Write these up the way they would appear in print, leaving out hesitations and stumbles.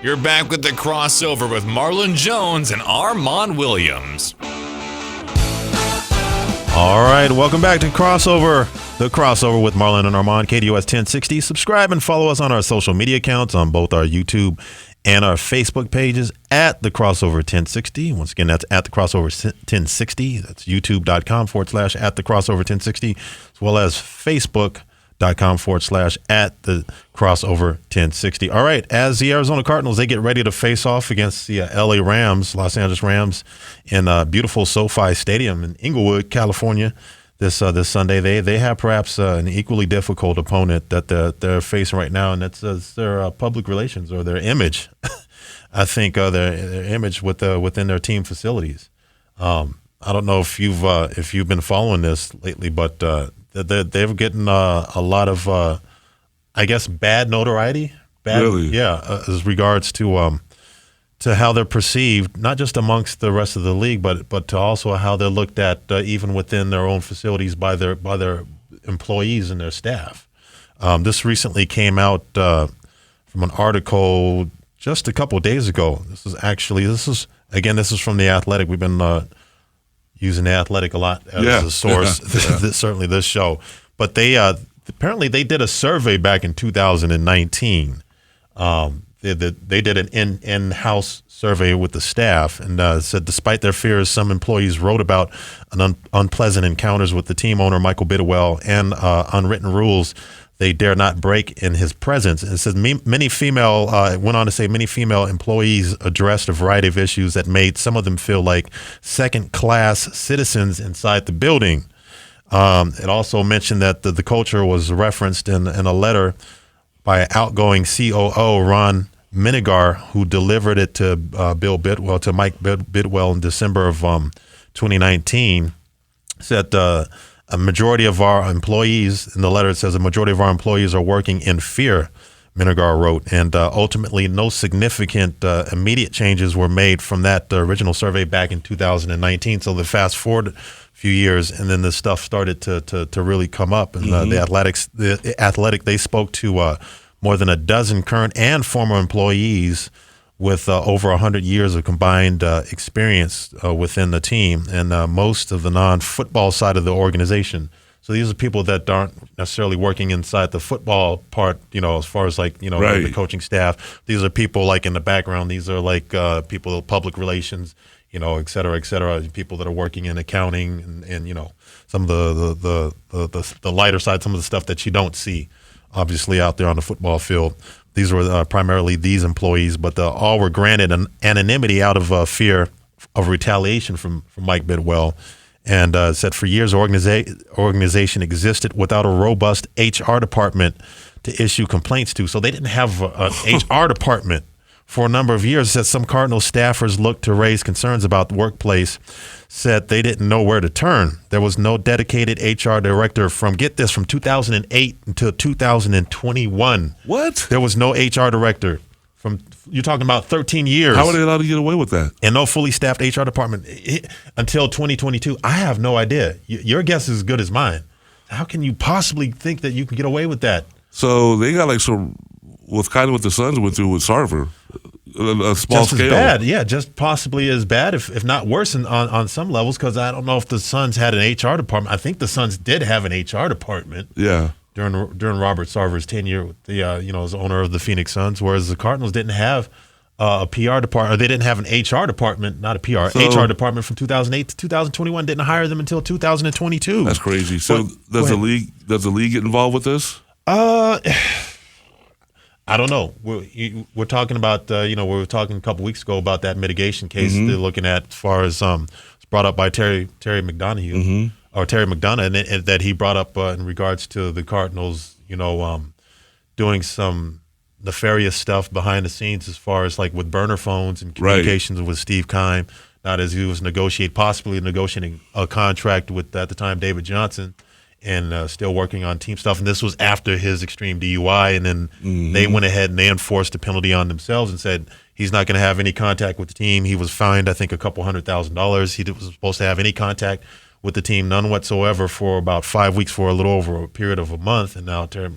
You're back with the crossover with Marlon Jones and Armon Williams. All right, welcome back to Crossover. The Crossover with Marlon and Armon, KDUS 1060. Subscribe and follow us on our social media accounts on both our YouTube and our Facebook pages at The Crossover 1060. Once again, that's at The Crossover 1060. That's youtube.com/at The Crossover 1060, as well as Facebook.com/at The Crossover 1060. All right, as the Arizona Cardinals, they get ready to face off against the Los Angeles Rams in beautiful SoFi Stadium in Inglewood, California. This Sunday, they have perhaps an equally difficult opponent that they're facing right now, and that's their public relations or their image. I think their image within their team facilities. I don't know if you've been following this lately, but they're getting a lot of I guess bad notoriety. Really? Yeah, as regards to how they're perceived, not just amongst the rest of the league, but to also how they're looked at even within their own facilities by their employees and their staff. This recently came out from an article just a couple of days ago. This is from The Athletic. We've been using The Athletic a lot as a source, certainly this show. But they apparently they did a survey back in 2019. They did an in-house survey with the staff and said despite their fears, some employees wrote about unpleasant encounters with the team owner, Michael Bidwell, and unwritten rules they dare not break in his presence. And it says many female employees addressed a variety of issues that made some of them feel like second-class citizens inside the building. It also mentioned that the culture was referenced in a letter by outgoing COO Ron Minigar, who delivered it to Mike Bidwell in December of 2019. Said a majority of our employees, in the letter it says, a majority of our employees are working in fear, Minigar wrote, and ultimately no significant immediate changes were made from that original survey back in 2019. So the fast forward a few years, and then this stuff started to really come up. And the Athletic, they spoke to more than a dozen current and former employees with over 100 years of combined experience within the team, and most of the non-football side of the organization. So these are people that aren't necessarily working inside the football part, as far as right. The coaching staff. These are people like in the background. These are like people of public relations, et cetera, people that are working in accounting and some of the lighter side, some of the stuff that you don't see, obviously, out there on the football field. These were primarily these employees, but all were granted an anonymity out of fear of retaliation from Mike Bidwell. And said for years, organization existed without a robust HR department to issue complaints to. So they didn't have an HR department for a number of years. Said some Cardinals staffers looked to raise concerns about the workplace, said they didn't know where to turn. There was no dedicated HR director from 2008 until 2021. What? There was no HR director. You're talking about 13 years. How are they allowed to get away with that? And no fully staffed HR department until 2022. I have no idea. Your guess is as good as mine. How can you possibly think that you can get away with that? So they got what the Suns went through with Sarver, a small just scale. As bad, yeah, just possibly as bad, if not worse on some levels, because I don't know if the Suns had an HR department. I think the Suns did have an HR department. Yeah. During Robert Sarver's tenure with the as owner of the Phoenix Suns, whereas the Cardinals didn't have a PR department, or they didn't have an HR department, not a HR department from 2008 to 2021. Didn't hire them until 2022. That's crazy. So does the league get involved with this? I don't know. We're talking about we were talking a couple weeks ago about that mitigation case they're looking at, as far as it's brought up by Terry McDonough. Mm-hmm. Or Terry McDonough, and that he brought up in regards to the Cardinals, doing some nefarious stuff behind the scenes, as far as like with burner phones and communications with Steve Keim, not as he was possibly negotiating a contract with, at the time, David Johnson, and still working on team stuff. And this was after his extreme DUI, and then they went ahead and they enforced the penalty on themselves and said he's not going to have any contact with the team. He was fined, I think, $200,000. He was supposed to have any contact with the team, none whatsoever, for about 5 weeks, for a little over a period of a month. And now Terry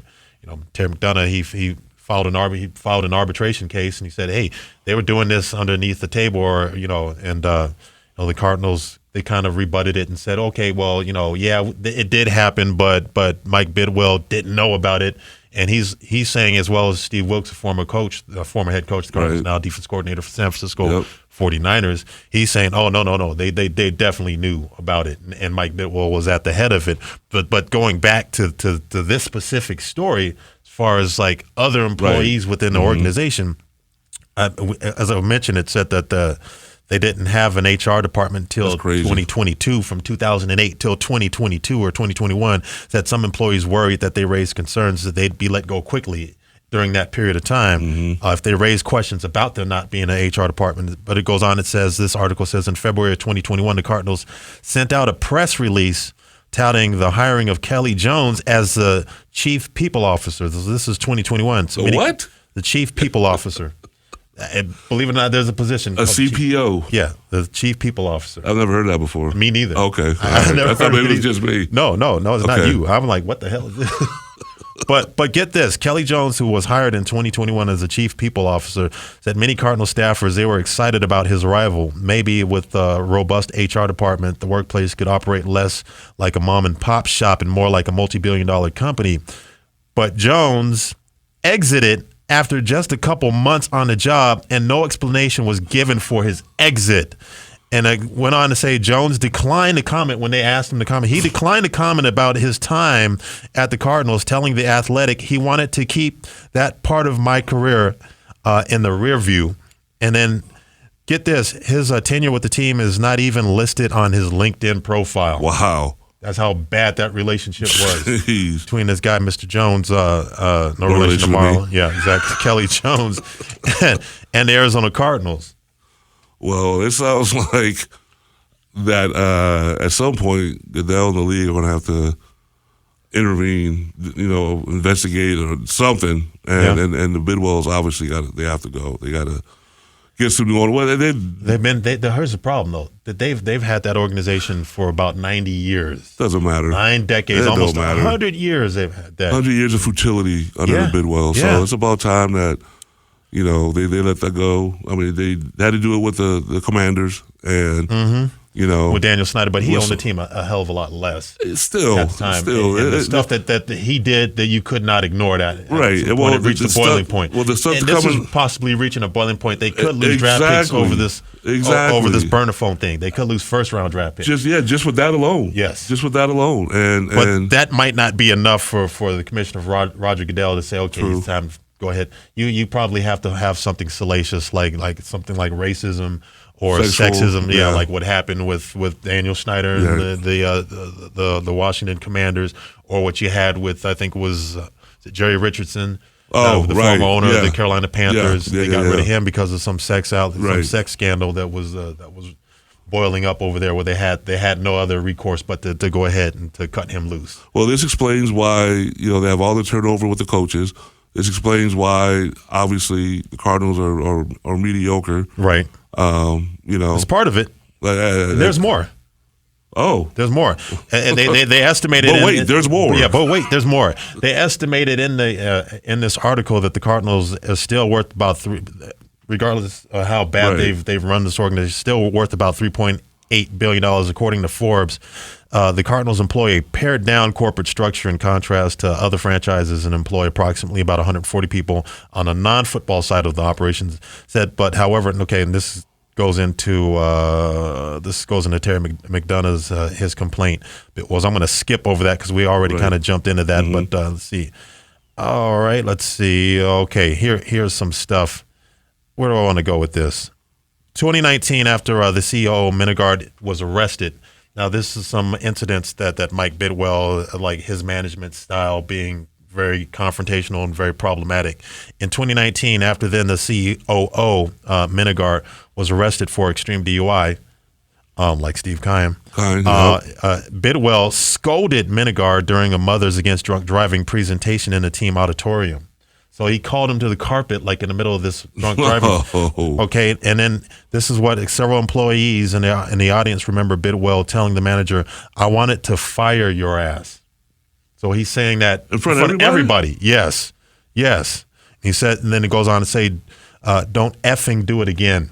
McDonough, he he filed an arbitration case, and he said, hey, they were doing this underneath the table, or and the Cardinals, they kind of rebutted it and said, okay, well, yeah, it did happen, but Mike Bidwell didn't know about it. And he's saying, as well as Steve Wilkes, a former head coach, the Cardinals, now defense coordinator for San Francisco 49ers, he's saying, oh, no, they definitely knew about it, and Mike Bidwell was at the head of it. But going back to this specific story, as far as like other employees within the organization, as I mentioned, it said that they didn't have an HR department till 2022. From 2008 till 2022 or 2021, that some employees worried that they raised concerns that they'd be let go quickly during that period of time if they raised questions about there not being an HR department. But it goes on, this article says, in February of 2021, the Cardinals sent out a press release touting the hiring of Kelly Jones as the chief people officer. This is 2021. So what? The chief people officer. Believe it or not, there's a position. A CPO. The chief people officer. I've never heard that before. Me neither. Okay. I thought maybe it was just me. No, it's not you. I'm like, what the hell is this? But get this, Kelly Jones, who was hired in 2021 as the chief people officer, said many Cardinal staffers, they were excited about his arrival. Maybe with a robust HR department, the workplace could operate less like a mom and pop shop and more like a multi-billion-dollar company. But Jones exited after just a couple months on the job, and no explanation was given for his exit. And I went on to say Jones declined to comment when they asked him to comment. He declined to comment about his time at the Cardinals, telling The Athletic he wanted to keep that part of my career in the rear view. And then get this, his tenure with the team is not even listed on his LinkedIn profile. Wow. That's how bad that relationship was between this guy, Mr. Jones, no relation to Marlon. Yeah, exactly. Kelly Jones and the Arizona Cardinals. Well, it sounds like that at some point, Goodell and the league are going to have to intervene, investigate or something. And the Bidwells obviously they have to go. They got to get some new owner. Well, here's the problem though, that they've had that organization for about 90 years. Doesn't matter. 9 decades, almost 100 years they've had that. 100 years of futility under the Bidwell. So it's about time that they let that go. I mean, they had to do it with the Commanders and with Daniel Snyder, but he owned the team a hell of a lot less. Still, at the time. And the stuff that he did that you could not ignore that. Right. It reached the boiling point. Well, the stuff and this is possibly reaching a boiling point. They could lose draft picks over this burner phone thing. They could lose first round draft picks. Just with that alone. Yes. Just with that alone. But that might not be enough for the commissioner Roger Goodell to say, okay, it's time. Go ahead. You probably have to have something salacious like something like racism or sexism, like what happened with Daniel Snyder and the Washington Commanders, or what you had with, I think it was Jerry Richardson, the former owner of the Carolina Panthers. They got rid of him because of some sex scandal that was boiling up over there, where they had no other recourse but to go ahead and to cut him loose. Well, this explains why they have all the turnover with the coaches. This explains why, obviously, the Cardinals are mediocre. Right. It's part of it. There's more. Oh. There's more. And they estimated. But wait, there's more. Yeah, but wait, there's more. They estimated in this article that the Cardinals is still worth about regardless of how bad they've run this organization, still worth about $3.8 billion, according to Forbes. The Cardinals employ a pared-down corporate structure in contrast to other franchises and employ approximately about 140 people on a non-football side of the operations. However, and this goes into Terry McDonough's his complaint. I'm going to skip over that because we already kind of jumped into that. But let's see. All right, let's see. Okay, here's some stuff. Where do I want to go with this? 2019, after the CEO Menegard was arrested. Now, this is some incidents that Mike Bidwell, like his management style being very confrontational and very problematic. In 2019, after then the COO, Menegard, was arrested for extreme DUI, like Steve Keim. Bidwell scolded Menegard during a Mothers Against Drunk Driving presentation in the team auditorium. So he called him to the carpet, like in the middle of this drunk driving. Okay, and then this is what several employees in the audience remember Bidwell telling the manager, "I wanted to fire your ass." So he's saying that in front of everybody. Yes. He said, and then it goes on to say, don't effing do it again.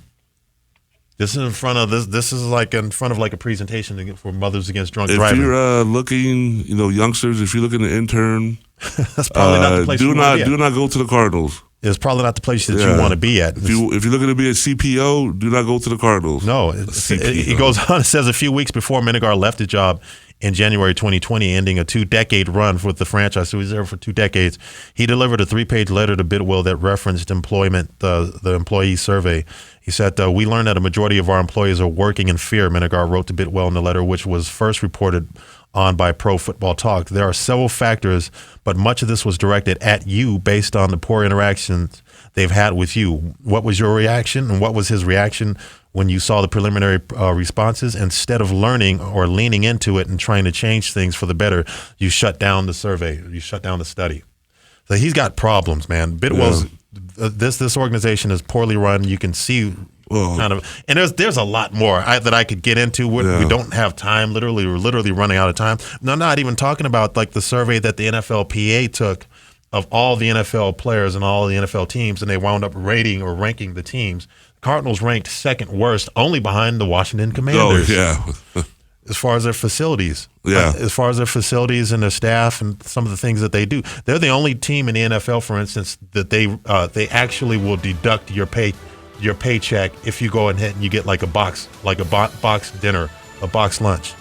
This is in front of this. This is like in front of like a presentation for Mothers Against Drunk Driving. If you're looking, youngsters, if you're looking to intern, that's probably not the place. Do not go to the Cardinals. It's probably not the place that you want to be at. If you're looking to be a CPO, do not go to the Cardinals. No, it goes on. It says a few weeks before Menegar left the job in January 2020, ending a 2-decade run with the franchise. So he was there for 2 decades. He delivered a 3-page letter to Bidwell that referenced employment, the employee survey. He said, we learned that a majority of our employees are working in fear, Menegar wrote to Bidwell in the letter, which was first reported on by Pro Football Talk. There are several factors, but much of this was directed at you based on the poor interactions they've had with you. What was your reaction, and what was his reaction when you saw the preliminary responses? Instead of learning or leaning into it and trying to change things for the better, you shut down the survey. You shut down the study. So he's got problems, man. Bidwell's this organization is poorly run. You can see kind of, and there's a lot more that I could get into. We don't have time. We're literally running out of time. No, not even talking about like the survey that the NFLPA took of all the NFL players and all the NFL teams, and they wound up rating or ranking the teams. Cardinals ranked second worst, only behind the Washington Commanders. Oh, yeah. As far as their facilities. Yeah. As far as their facilities and their staff and some of the things that they do. They're the only team in the NFL, for instance, that they actually will deduct your paycheck if you go ahead and you get like a box dinner, a box lunch,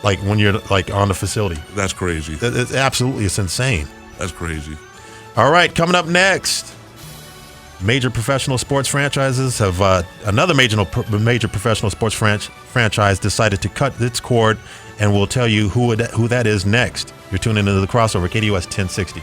like when you're like on the facility. That's crazy. It's insane. That's crazy. All right, coming up next, major professional sports franchises have another major professional sports franchise decided to cut its cord, and we'll tell you who that is next. You're tuning into The Crossover, KDUS 1060.